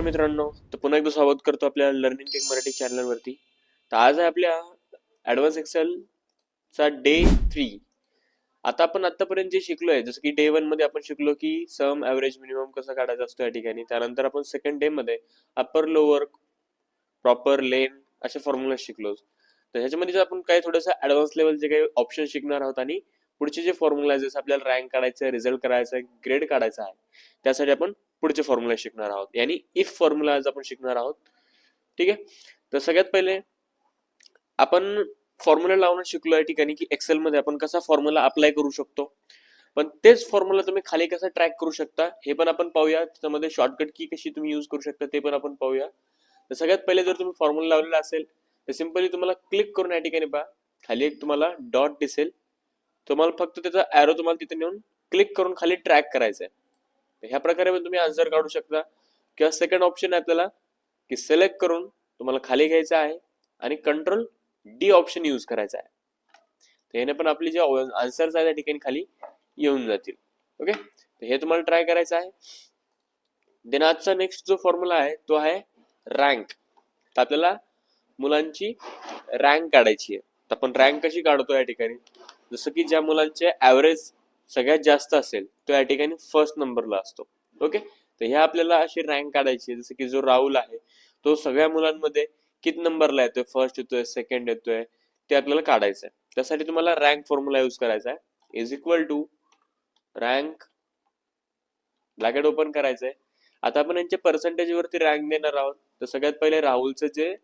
नमस्कार मित्रांनो, तर पुन्हा एकदा स्वागत करतो आपल्या लर्निंग टेक मराठी चॅनलवरती. तर आज आहे आपल्या ॲडव्हान्स एक्सेलचा डे 3. आता आपण आतापर्यंत जे शिकलोय, जसं की डे 1 मध्ये आपण शिकलो की सम, ॲव्हरेज, मिनिमम कसं काढायचा असतो या ठिकाणी. त्यानंतर आपण सेकंड डे मध्ये अप्पर, लोअर, प्रॉपर, लेन असे फॉर्म्युला शिकलो. तर ह्याच्यामध्ये आपण काही थोडंसं ॲडव्हान्स लेवलचे काही ऑप्शन शिकणार आहोत आणि पुढचे जे फॉर्म्युला आहे, जसं आपल्याला रँक काढायचं आहे, रिझल्ट करायचा आहे, ग्रेड काढायचा आहे, त्यासाठी आपण पुढचे फॉर्म्युला शिकणार आहोत. यानी इफ फॉर्म्युला आज आपण शिकणार आहोत. ठीक आहे. तर सगळ्यात पहिले आपण फॉर्म्युला लावणं शिकलो या ठिकाणी की एक्सेल मध्ये आपण कसा फॉर्म्युला अप्लाय करू शकतो, पण तेच फॉर्म्युला तुम्ही खाली कसा ट्रॅक करू शकता हे पण आपण पाहूया. त्यामध्ये शॉर्टकट की कशी तुम्ही यूज करू शकता ते पण आपण पाहूया. तर सगळ्यात पहिले जर तुम्ही फॉर्म्युला लावलेला असेल तर सिंपली तुम्हाला क्लिक करून या ठिकाणी पहा, खाली एक तुम्हाला डॉट दिसेल. तुम्हाला फक्त त्याचा ॲरो तुम्हाला तिथे नेऊन क्लिक करून खाली ट्रॅक करायचा आहे. ह्या प्रकारे तुम्ही आन्सर काढू शकता. किंवा सेकंड ऑप्शन आहे आपल्याला की सिलेक्ट करून तुम्हाला खाली घ्यायचं आहे आणि कंट्रोल डी ऑप्शन यूज करायचा आहे. तर ह्याने पण आपली जे आन्सर्स आहे त्या ठिकाणी खाली येऊन जातील. ओके, तर हे तुम्हाला ट्राय करायचं आहे. देन आजचा नेक्स्ट जो फॉर्म्युला आहे तो आहे रँक. तर आपल्याला मुलांची रँक काढायची आहे. तर आपण रँक कशी काढतो या ठिकाणी, जसं की ज्या मुलांचे ॲव्हरेज सगळ्यात जास्त असेल तो या ठिकाणी फर्स्ट नंबरला असतो. ओके, तर ह्या आपल्याला अशी रँक काढायची आहे. जसं की जो राहुल आहे तो सगळ्या मुलांमध्ये किती नंबरला येतोय, फर्स्ट येतोय, सेकंड येतोय, ते आपल्याला काढायचं आहे. त्यासाठी तुम्हाला रँक फॉर्म्युला यूज करायचा आहे. Is equal to rank, bracket open करायचं आहे. आता आपण यांच्या पर्सेंटेज वरती रँक देणार आहोत. तर सगळ्यात पहिले राहुलचं जे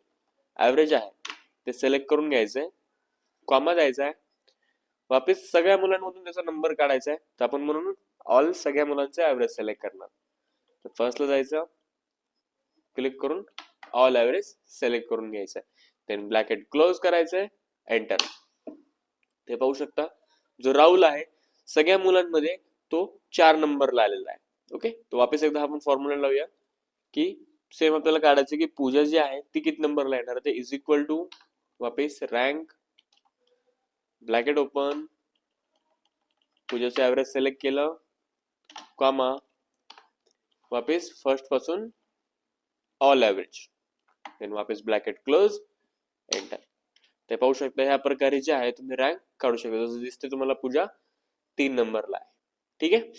ॲव्हरेज आहे ते सिलेक्ट करून घ्यायचंय, कॉमा द्यायचा आहे, वापस सगळ्या मुलांमधून त्याचा नंबर काढायचा आहे. तर आपण म्हणून ऑल सगळ्या मुलांचे ॲव्हरेज सिलेक्ट करणार. तर फर्स्टला जायचं, क्लिक करून ऑल ॲव्हरेज सिलेक्ट करून घ्यायचं आहे. देन ब्रॅकेट क्लोज करायचंय, एंटर. ते पाहू शकता जो राहुल आहे सगळ्या मुलांमध्ये तो 4 नंबरला आलेला आहे. ओके, तो वापस एकदा आपण फॉर्म्युला लावूया की सेम आपल्याला काढायचं की पूजा जी आहे ती किती नंबरला येणार. ते इज इक्वल टू वापस रँक, ब्रॅकेट ओपन, पूजाचं ॲव्हरेज सिलेक्ट केलं, कॉमा, वापस फर्स्ट पासून ऑल ॲव्हरेज, देन वापस ब्रॅकेट क्लोज, एंटर. ते पाहू शकता ह्या प्रकारे जे आहे तुम्ही रँक काढू शकता. जसं दिसते तुम्हाला पूजा 3 नंबरला आहे. ठीक आहे.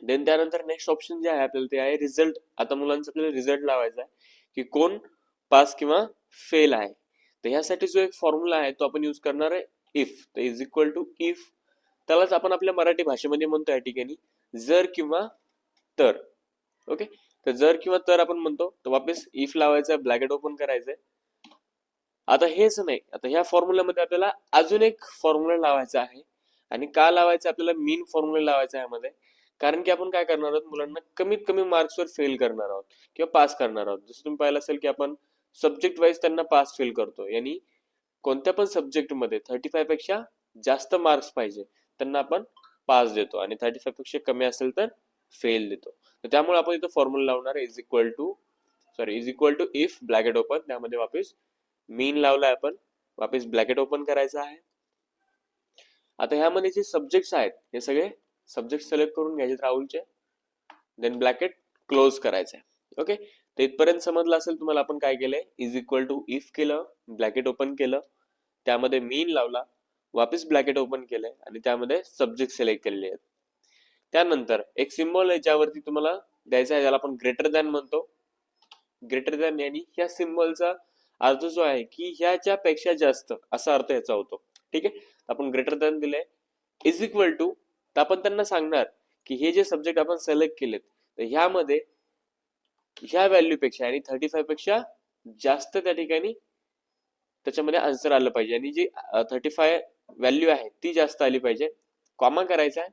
देन त्यानंतर नेक्स्ट ऑप्शन जे आहे आपल्याला ते आहे रिझल्ट. आता मुलांचा आपल्याला रिझल्ट लावायचा आहे की कोण पास किंवा फेल आहे. तर ह्यासाठी जो एक फॉर्म्युला आहे तो आपण यूज करणार आहे इफ. तर इज इक्वल टू इफ, त्यालाच आपण आपल्या मराठी भाषेमध्ये म्हणतो या ठिकाणी जर किंवा तर. ओके, तर जर किंवा तर आपण म्हणतो. तर वापस इफ लावायचं, ब्रॅकेट ओपन करायचंय. आता हेच नाही, आता ह्या फॉर्म्युल्यामध्ये आपल्याला अजून एक फॉर्म्युला लावायचा आहे. आणि का लावायचा, आपल्याला मीन फॉर्म्युला लावायचा आहे यामध्ये. कारण की आपण काय करणार आहोत, मुलांना कमीत कमी मार्क्सवर फेल करणार आहोत किंवा पास करणार आहोत. जसं तुम्ही पाहिलं असेल की आपण सब्जेक्ट वाईज त्यांना पास फेल करतो. यांनी कोणत्या पण सब्जेक्टमध्ये 35 पेक्षा जास्त मार्क्स पाहिजे त्यांना आपण पास देतो, आणि 35 पेक्षा कमी असेल तर फेल देतो. तर त्यामुळे आपण इथं फॉर्म्युला लावणार is equal to if, bracket open, त्यामध्ये वापस मीन लावलाय आपण, वापस ब्रॅकेट ओपन करायचा आहे. आता ह्यामध्ये जे सब्जेक्ट्स आहेत हे सगळे सब्जेक्ट सिलेक्ट करून घ्यायचे राहुलचे, देन ब्रॅकेट क्लोज करायचं आहे. ओके, तर इथपर्यंत समजलं असेल तुम्हाला आपण काय केलंय. इज इक्वल टू इफ केलं, ब्रॅकेट ओपन केलं, त्यामध्ये मीन लावला, वापस ब्रॅकेट ओपन केलंय आणि त्यामध्ये सब्जेक्ट सिलेक्ट केलेले आहेत. त्यानंतर एक सिम्बॉल आहे ज्यावरती तुम्हाला द्यायचा आहे, ज्याला आपण ग्रेटर दॅन म्हणतो. ग्रेटर दॅन यांनी ह्या सिम्बॉलचा अर्थ जो आहे की ह्याच्या पेक्षा जास्त असा अर्थ याचा होतो. ठीक आहे, आपण ग्रेटर दॅन दिलंय. इज इक्वल टू, तर आपण त्यांना सांगणार की हे जे सब्जेक्ट आपण सिलेक्ट केलेत तर ह्यामध्ये ह्या व्हॅल्यू पेक्षा आणि 35 पेक्षा जास्त त्या ठिकाणी त्याच्यामध्ये आन्सर आलं पाहिजे, आणि जी 35 व्हॅल्यू आहे ती जास्त आली पाहिजे. कॉमा करायचा आहे,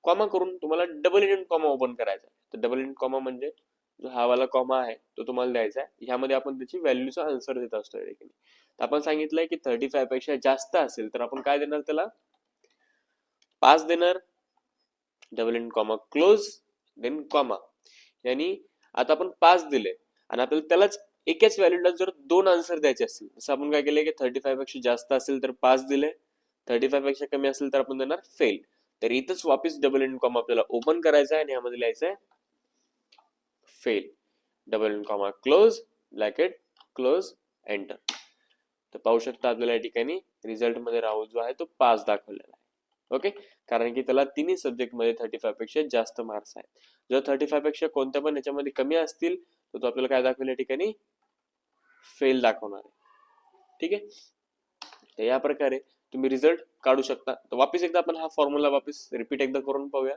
कॉमा करून तुम्हाला डबल इंडेंट कॉमा ओपन करायचा आहे. तर डबल इंडेंट कॉमा म्हणजे जो हा वाला कॉमा आहे तो तुम्हाला द्यायचा आहे. ह्यामध्ये आपण त्याची व्हॅल्यूचा आन्सर देत असतो या ठिकाणी. तर आपण सांगितलंय की 35 पेक्षा जास्त असेल तर आपण काय देणार, त्याला पास देणार, double indent comma close, then comma. यांनी आता आपण पास दिले आणि आपल्याला त्यालाच एकाच व्हॅल्यूला जर 2 आन्सर द्यायचे असतील, जसं आपण काय केलंय की 35 पेक्षा जास्त असेल तर पास दिले, 35 पेक्षा कमी असेल तर आपण देणार फेल. तर इथंच वापस डबल इंडेंट कॉमा आपल्याला ओपन करायचा आहे आणि यामध्ये लिहायचं आहे fail. Double end comma close bracket close enter. तर पाहू शकता आपल्याला या ठिकाणी रिझल्ट मध्ये राहुल जो आहे तो 5 दाखवलेला आहे. ओके, कारण की त्याला तिन्ही सब्जेक्ट मध्ये 35 पेक्षा जास्त मार्क्स आहेत. जर 35 पेक्षा कोणत्या पण याच्यामध्ये कमी असतील तर तो आपल्याला काय दाखवेल या ठिकाणी फेल दाखवणार आहे. ठीक आहे, तर या प्रकारे तुम्ही रिझल्ट काढू शकता. तर वापस एकदा आपण हा फॉर्म्युला वापस रिपीट एकदा करून पाहूया.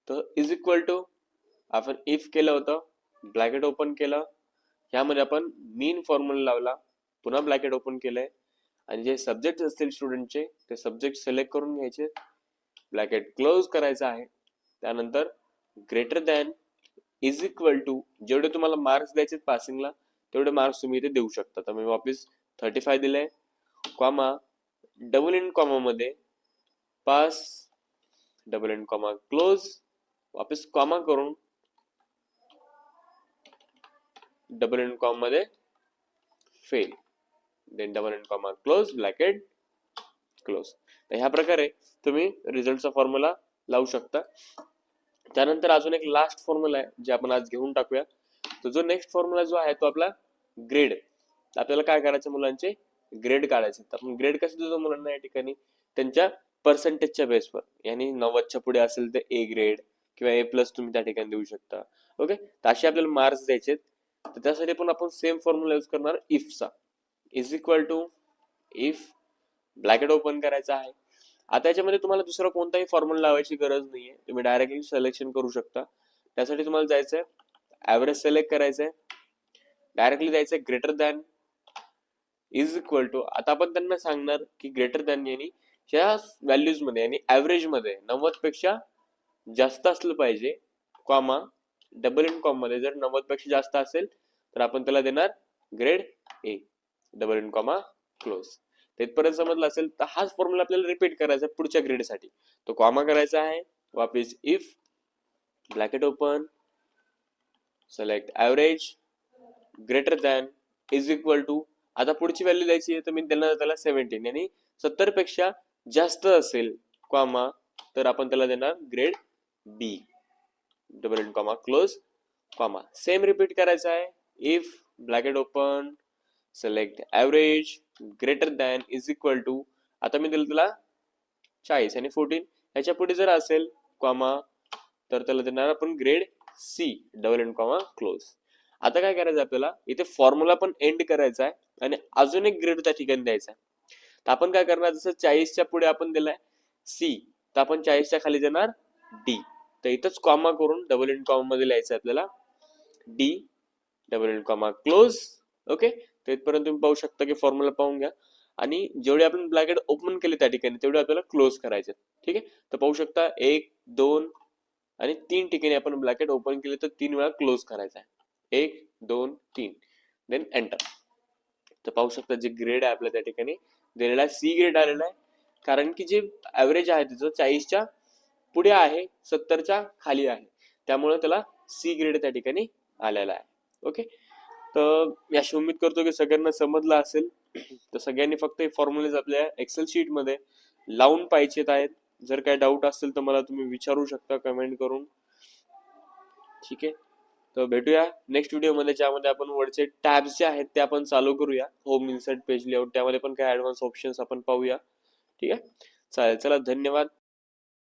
तर इज इक्वल टू आपण इफ केलं होतं, ब्रॅकेट ओपन केलं, ह्यामध्ये आपण मीन फॉर्म्युला लावला, पुन्हा ब्रॅकेट ओपन केलंय आणि जे सब्जेक्ट असतील स्टुडंटचे ते सब्जेक्ट सिलेक्ट करून घ्यायचे, ब्रॅकेट क्लोज करायचं आहे. त्यानंतर greater than is equal to जेवढे तुम्हाला मार्क्स द्यायचे पासिंगला तेवढे मार्क्स तुम्ही इथे देऊ शकता. तर मी वापस 35 दिले, कॉमा डबल एंड कॉमा मध्ये pass, double end comma close, वापस कॉमा करून डबल एंड कॉमा मध्ये fail, then double end comma close bracket close. तर ह्या प्रकारे तुम्ही रिझल्टचा फॉर्म्युला लावू शकता. त्यानंतर अजून एक लास्ट फॉर्म्युला आहे जे आपण आज घेऊन टाकूया. तो जो नेक्स्ट फॉर्म्युला जो आहे तो आपला ग्रेड. आपल्याला काय करायचं, मुलांचे ग्रेड काढायचे. तर आपण ग्रेड कसे देतो मुलांना या ठिकाणी त्यांच्या पर्सेंटेजच्या बेसवर, यानी 90च्या पुढे असेल तर ए ग्रेड किंवा ए प्लस तुम्ही त्या ठिकाणी देऊ शकता. ओके, तर असे आपल्याला मार्क्स द्यायचे. तर त्यासाठी पण आपण सेम फॉर्म्युला यूज करणार इफचा. Is equal to if, bracket open करायचा आहे. आता याच्यामध्ये तुम्हाला दुसरा कोणताही फॉर्म्युला लावायची गरज नाहीये, तुम्ही डायरेक्टली सिलेक्शन करू शकता. त्यासाठी तुम्हाला जायचंय ऍव्हरेज सिलेक्ट करायचंय, डायरेक्टली जायचंय greater than is equal to. आता आपण त्यांना सांगणार की ग्रेटर दॅन यांनी ह्या व्हॅल्यूज मध्ये आणि ऍव्हरेज मध्ये 90 पेक्षा जास्त असलं पाहिजे, कॉमा डबल एंड कॉमा मध्ये जर 90 पेक्षा जास्त असेल तर आपण त्याला देणार grade A, double end comma close. तिथपर्यंत समजलं असेल तर हाच फॉर्म्युला आपल्याला रिपीट करायचा पुढच्या ग्रेडसाठी. तो कॉमा करायचा आहे, वापस if, bracket open, select average, greater than is equal to. आता पुढची व्हॅल्यू द्यायची आहे तर मी त्याला 17 आणि 70 पेक्षा जास्त असेल, कॉमा, तर आपण त्याला देणार grade B, double end comma close, comma. Same repeat करायचा आहे, if, bracket open, select average, greater than is equal to. आता मी दिलं त्याला 40 आणि 14 ह्याच्या पुढे जर असेल, कॉमा, तर त्याला देणार आपण grade C, double end comma close. आता काय करायचं आपल्याला, इथे फॉर्म्युला पण एंड करायचा आहे आणि अजून एक ग्रेड त्या ठिकाणी द्यायचा आहे. तर आपण काय करणार, जसं 40च्या पुढे आपण दिलाय सी, तर आपण 40च्या खाली देणार डी. तर इथंच कॉमा करून डबल एंड कॉमा मध्ये लिहायचं आपल्याला D, double end comma close. Okay, तर इथपर्यंत तुम्ही पाहू शकता की फॉर्म्युला पाहून घ्या आणि जेवढे आपण ब्रॅकेट ओपन केले त्या ठिकाणी तेवढे आपल्याला क्लोज करायचे. ठीक आहे, तर पाहू शकता 1, 2 आणि 3 ठिकाणी आपण ब्रॅकेट ओपन केले तर 3 वेळा क्लोज करायचा आहे. 1, 2, 3, देन एंटर. तर पाहू शकता जे ग्रेड आहे आपल्या त्या ठिकाणी दिलेला आहे सी ग्रेड आलेला आहे, कारण की जे ऍव्हरेज आहे त्याचं 40च्या पुढे आहे, 70च्या खाली आहे, त्यामुळे त्याला सी ग्रेड त्या ठिकाणी आलेला आहे. ओके, तर याशी उम्मीद करतो की सगळ्यांना समजलं असेल. तर सगळ्यांनी फक्त हे फॉर्म्युलेज आपल्या एक्सेल शीट मध्ये लावून पाहिजेत आहेत. जर काही डाऊट असेल तर मला तुम्ही विचारू शकता कमेंट करून. ठीक आहे, तर भेटूया नेक्स्ट व्हिडिओ मध्ये, ज्यामध्ये आपण वरचे टॅब्स जे आहेत ते आपण चालू करूया. होम, इन्सर्ट, पेज लेआउट, त्यामध्ये पण काही ऍडव्हान्स ऑप्शन्स आपण पाहूया. ठीक आहे, चालेल, चला, धन्यवाद.